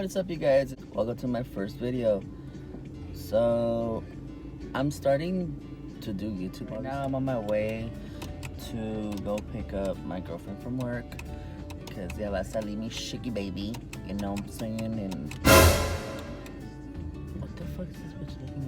What's up, you guys? Welcome to my first video. So I'm starting to do YouTube right now. I'm on my way to go pick up my girlfriend from work because yeah, va a salir mi shaky baby, you know what I'm saying? And what the fuck is this bitch looking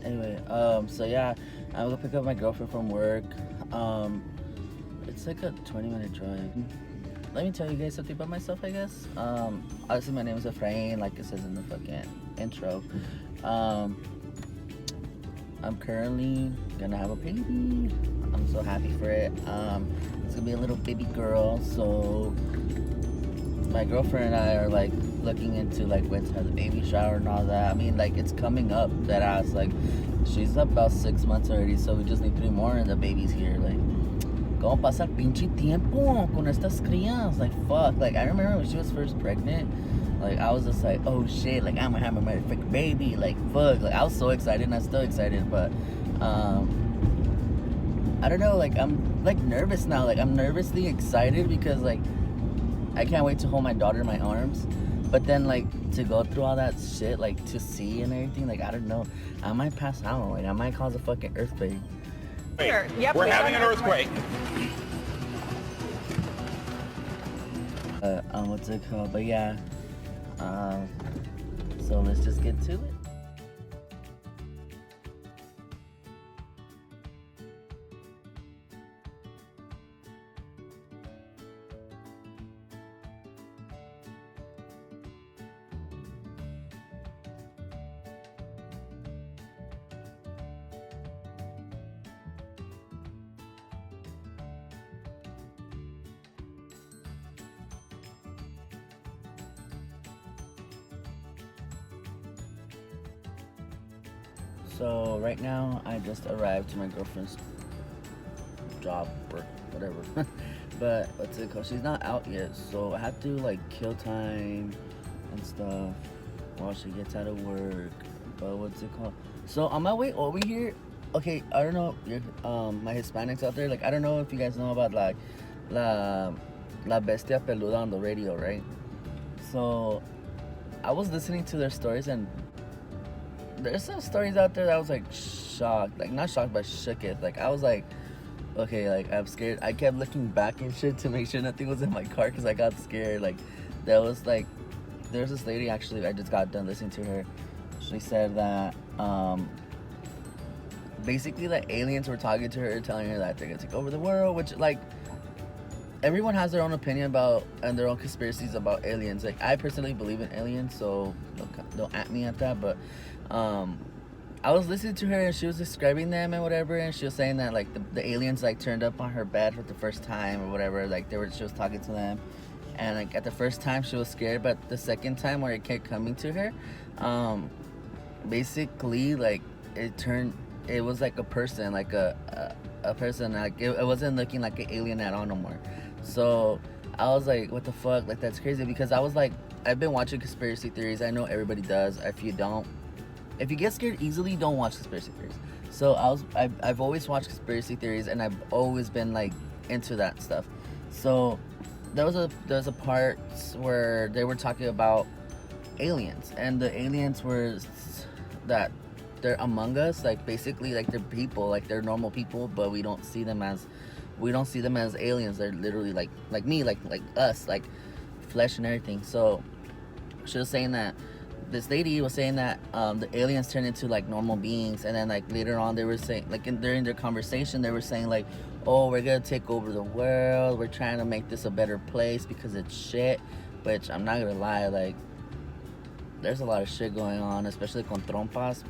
at? Anyway, so yeah, I'm gonna pick up my girlfriend from work. It's like a 20-minute drive. Let me tell you guys something about myself, I guess. Obviously my name is Efrain, like it says in the fucking intro. I'm currently gonna have a baby. I'm so happy for it. It's gonna be a little baby girl, so my girlfriend and I are like looking into like when to have the baby shower and all that. I mean, like it's coming up, that ass. Like she's about 6 months already, so we just need 3 more and the baby's here. Like, ¿cómo pasa el pinche tiempo con estas crías? Like, fuck. Like, I remember when she was first pregnant, like, I was just like, oh shit, like, I'm gonna have my motherfucking baby. Like, fuck. Like, I was so excited, and I'm still excited, but, I don't know, like, I'm, like, nervous now. Like, I'm nervously excited because, like, I can't wait to hold my daughter in my arms. But then, like, to go through all that shit, like, to see and everything, like, I don't know. I might pass out. Like, I might cause a fucking earthquake. Yep, We're having an earthquake. What's it called? But yeah, so let's just get to it. So right now I just arrived to my girlfriend's job or whatever. But what's it called? She's not out yet, so I have to like kill time and stuff while she gets out of work. But what's it called? So on my way over here, okay, I don't know, my Hispanics out there, like I don't know if you guys know about like La Bestia Peluda on the radio, right? So I was listening to their stories, and there's some stories out there that I was like shocked, like not shocked but shooketh. Like I was like, okay, like I'm scared. I kept looking back and shit to make sure nothing was in my car because I got scared. Like there was like, there's this lady, actually I just got done listening to her. She said that basically the aliens were talking to her, telling her that they're gonna take over the world, which like everyone has their own opinion about and their own conspiracies about aliens. Like I personally believe in aliens, so don't at me at that. But I was listening to her and she was describing them and whatever, and she was saying that like the aliens like turned up on her bed for the first time or whatever. Like she was talking to them, and like at the first time she was scared, but the second time where it kept coming to her, basically like it was like a person, like a person. Like it wasn't looking like an alien at all no more. So I was like, what the fuck? Like that's crazy, because I was like, I've been watching conspiracy theories. I know everybody does. If you get scared easily, don't watch conspiracy theories. So I've always watched conspiracy theories, and I've always been like into that stuff. So there was a part where they were talking about aliens, and the aliens were that they're among us, like basically like they're people, like they're normal people, but we don't see them as aliens. They're literally like me, like us, like flesh and everything. So she was saying that this lady was saying that the aliens turned into like normal beings, and then like later on they were saying, like during their conversation, they were saying like, oh, we're gonna take over the world, we're trying to make this a better place because it's shit. Which I'm not gonna lie, like there's a lot of shit going on, especially con trompas.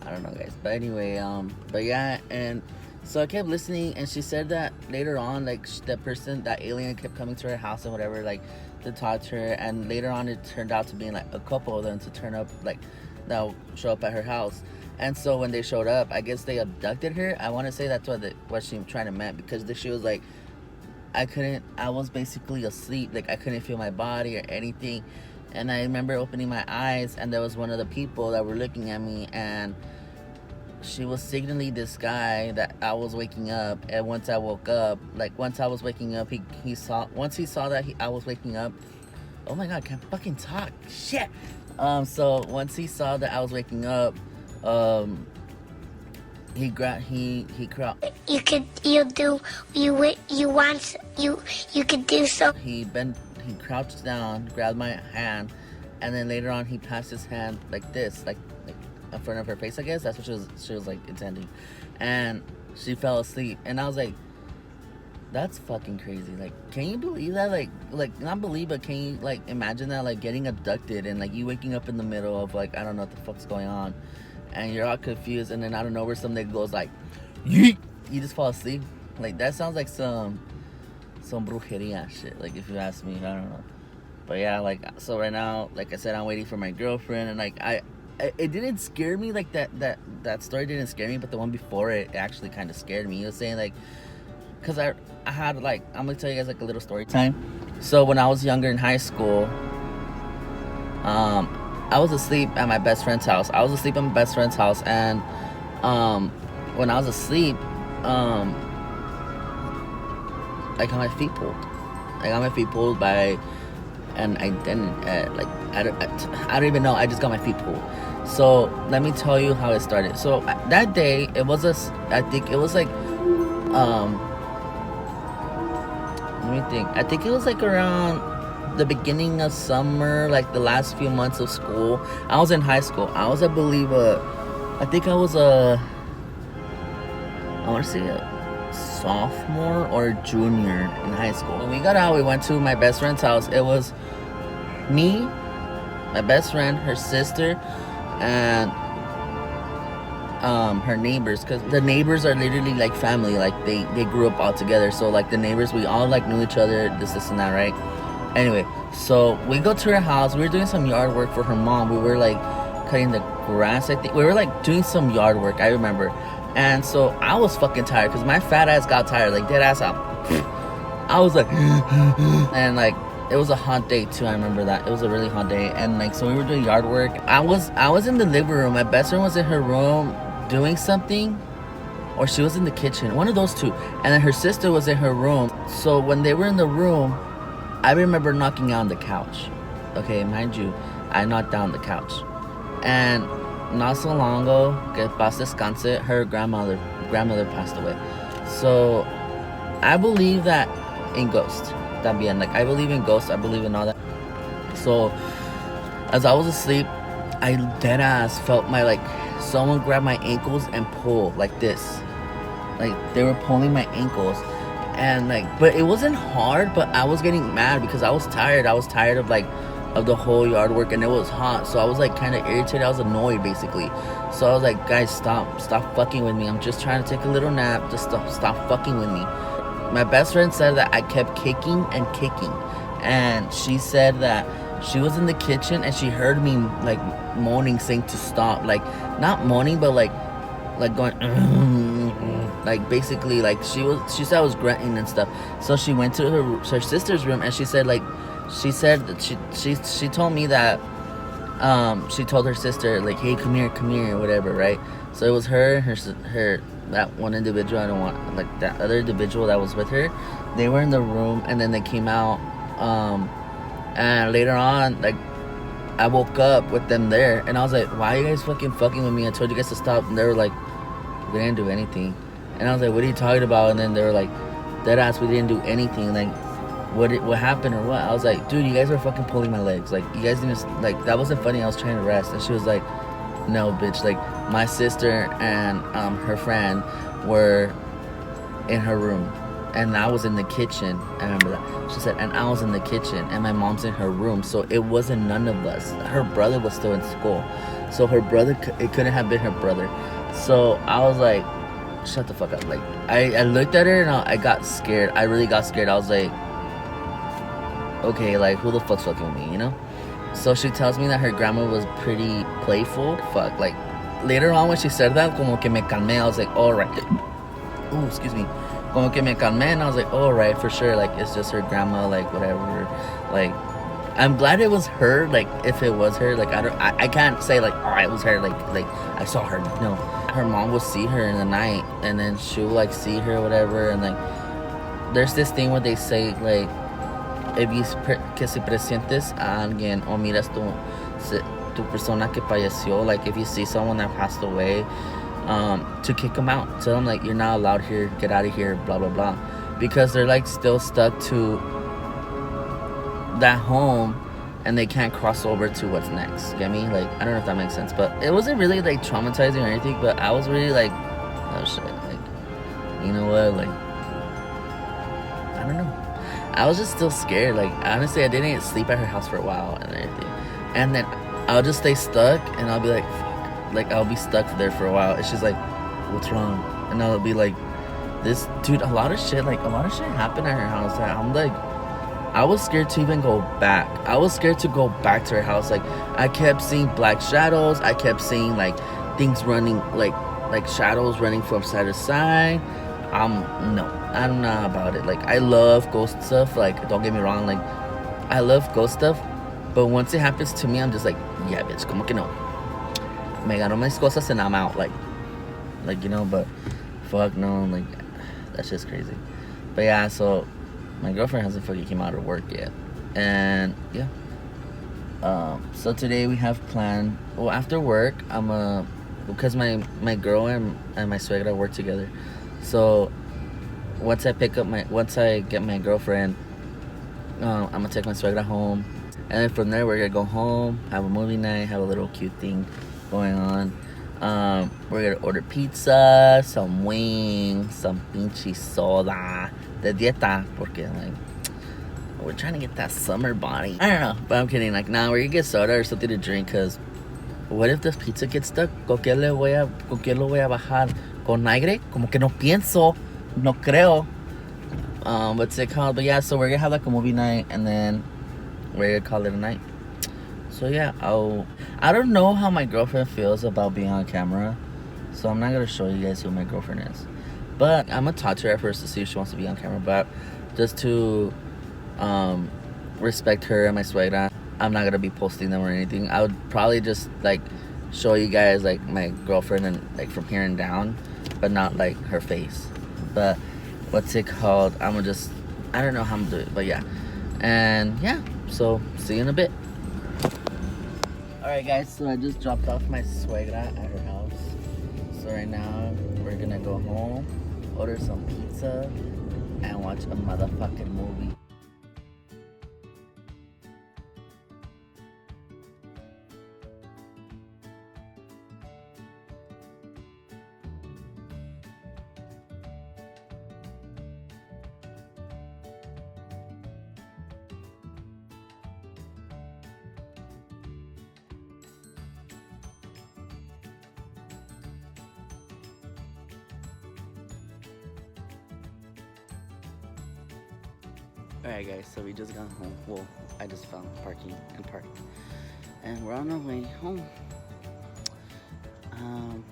I don't know, guys, but anyway, but yeah. And so I kept listening, and she said that later on, like that alien kept coming to her house and whatever, like to talk to her, and later on it turned out to be like a couple of them to turn up, like that'll show up at her house. And so when they showed up, I guess they abducted her. I want to say that's what she was trying to meant, because she was like, I was basically asleep, like I couldn't feel my body or anything. And I remember opening my eyes, and there was one of the people that were looking at me, and she was signaling this guy that I was waking up. And once I woke up, like once I was waking up, he saw that I was waking up, Oh my god, I can't fucking talk. Shit. So once he saw that I was waking up, he crouched. You could do so. He crouched down, grabbed my hand, and then later on he passed his hand like this, like in front of her face. I guess that's what she was like intending, and she fell asleep. And I was like, that's fucking crazy. Like, can you believe that? Like not believe, but can you like imagine that, like getting abducted and like you waking up in the middle of like I don't know what the fuck's going on, and you're all confused, and then out of nowhere some nigga goes like, yeet, you just fall asleep. Like that sounds like some brujeria shit. Like if you ask me, I don't know. But yeah, like so right now, like I said, I'm waiting for my girlfriend, and like it didn't scare me. Like that story didn't scare me, but the one before it actually kind of scared me. He was saying like, cause I had like, I'm gonna tell you guys like a little story time. So when I was younger in high school, I was asleep at my best friend's house. And when I was asleep, I got my feet pulled. By, and I didn't I don't even know. I just got my feet pulled. So let me tell you how it started. So that day, I think it was like let me think. I think it was like around the beginning of summer, like the last few months of school. I was in high school. I was, I believe, I think I was I want to say a sophomore or junior in high school. When we got out, we went to my best friend's house. It was me, my best friend, her sister, and her neighbors, because the neighbors are literally like family. Like they grew up all together, so like the neighbors, we all like knew each other, this and that, right? Anyway, so we go to her house. We were doing some yard work for her mom. We were like cutting the grass, I think. We were like doing some yard work, I remember. And so I was fucking tired, because my fat ass got tired, like dead ass out. I was like and like it was a hot day too. I remember that. It was a really hot day. And like, so we were doing yard work. I was in the living room. My best friend was in her room doing something, or she was in the kitchen, one of those two. And then her sister was in her room. So when they were in the room, I remember knocking on the couch. Okay, mind you, I knocked down the couch. And not so long ago, que paz descanse, her grandmother passed away. So I believe that in ghosts. También, like I believe in ghosts, I believe in all that. So as I was asleep, I dead ass felt my, like, someone grab my ankles and pull like this. Like they were pulling my ankles, and like, but it wasn't hard, but I was getting mad because I was tired. I was tired of like of the whole yard work, and it was hot, so I was like kind of irritated. I was annoyed basically. So I was like, guys, stop fucking with me. I'm just trying to take a little nap. Just stop fucking with me. My best friend said that I kept kicking and kicking, and she said that she was in the kitchen and she heard me like moaning, saying to stop. Like not moaning, but like going like basically like she said I was grunting and stuff. So she went to her sister's room, and she said that she told me that she told her sister like, hey, come here, whatever, right? So it was her that one individual, I don't want, like that other individual that was with her, they were in the room, and then they came out, and later on, like, I woke up with them there, and I was like, why are you guys fucking with me? I told you guys to stop. And they were like, we didn't do anything. And I was like, what are you talking about? And then they were like, dead ass, we didn't do anything. Like, what happened or what? I was like, dude, you guys were fucking pulling my legs. Like, you guys didn't, like, that wasn't funny. I was trying to rest. And she was like, no, bitch. Like, my sister and her friend were in her room, and I was in the kitchen. I remember that. She said, and I was in the kitchen, and my mom's in her room. So it wasn't none of us. Her brother was still in school. So her brother, it couldn't have been her brother. So I was like, shut the fuck up. Like, I looked at her, and I got scared. I really got scared. I was like, okay, like, who the fuck's fucking with me, you know? So she tells me that her grandma was pretty playful. Fuck, like, later on when she said that, como que me calmé. I was like, all right. Ooh, excuse me. Como que me calmé, and I was like, all right, for sure. Like, it's just her grandma, like, whatever. Like, I'm glad it was her. Like, if it was her, like, I can't say, like, oh, it was her. Like, I saw her. No. Her mom will see her in the night, and then she'll, like, see her, whatever. And, like, there's this thing where they say, like, que si presientes a alguien o miras tu persona que falleció, like if you see someone that passed away, to kick them out. Tell them like you're not allowed here, get out of here, blah blah blah, because they're like still stuck to that home and they can't cross over to what's next. Get me? Like I don't know if that makes sense, but it wasn't really like traumatizing or anything. But I was really like, oh shit, like you know what, like I don't know. I was just still scared. Like honestly, I didn't sleep at her house for a while and everything, and then I'll just stay stuck and I'll be like, fuck. Like I'll be stuck there for a while. And she's like, what's wrong? And I'll be like, this dude, a lot of shit happened at her house that I'm like, I was scared to even go back. I was scared to go back to her house. Like I kept seeing black shadows. I kept seeing like things running, like shadows running from side to side. No, I'm not about it. Like I love ghost stuff. Like don't get me wrong. Like I love ghost stuff, but once it happens to me, I'm just like, yeah, bitch, como que no? Me ganó mis cosas and I'm out. Like you know. But fuck no. Like that's just crazy. But yeah, so. My girlfriend hasn't fucking came out of work yet. And yeah. So today we have planned, well after work, because my girl and my suegra work together. So once I get my girlfriend, I'm gonna take my suegra home. And then from there we're gonna go home, have a movie night, have a little cute thing going on. We're gonna order pizza, some wings, some pinche soda. De dieta, porque like we're trying to get that summer body. I don't know, but I'm kidding. Like, nah, we're gonna get soda or something to drink. Cause what if this pizza gets stuck? ¿Con qué lo voy a bajar? ¿Con aire? Como que no pienso, no creo. What's it called? But yeah, so we're gonna have like a movie night, and then we're gonna call it a night. So yeah, I don't know how my girlfriend feels about being on camera, so I'm not gonna show you guys who my girlfriend is. But I'm gonna talk to her first to see if she wants to be on camera. But just to respect her and my suegra, I'm not gonna be posting them or anything. I would probably just like show you guys like my girlfriend and like from here and down, but not like her face. But what's it called? I don't know how I'm gonna do it, but yeah. And yeah, so see you in a bit. Alright guys, so I just dropped off my suegra at her house. So right now we're gonna go home, order some pizza, and watch a motherfucking movie. Alright guys, so we just got home. Well, I just found parking and parked. And we're on our way home.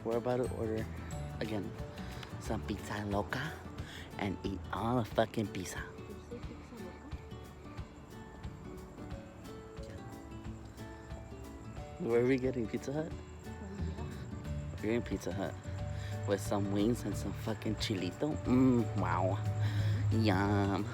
We're about to order, again, some pizza loca and eat all the fucking pizza. Where are we getting? Pizza Hut? We're getting Pizza Hut with some wings and some fucking chilito. Wow. Yum.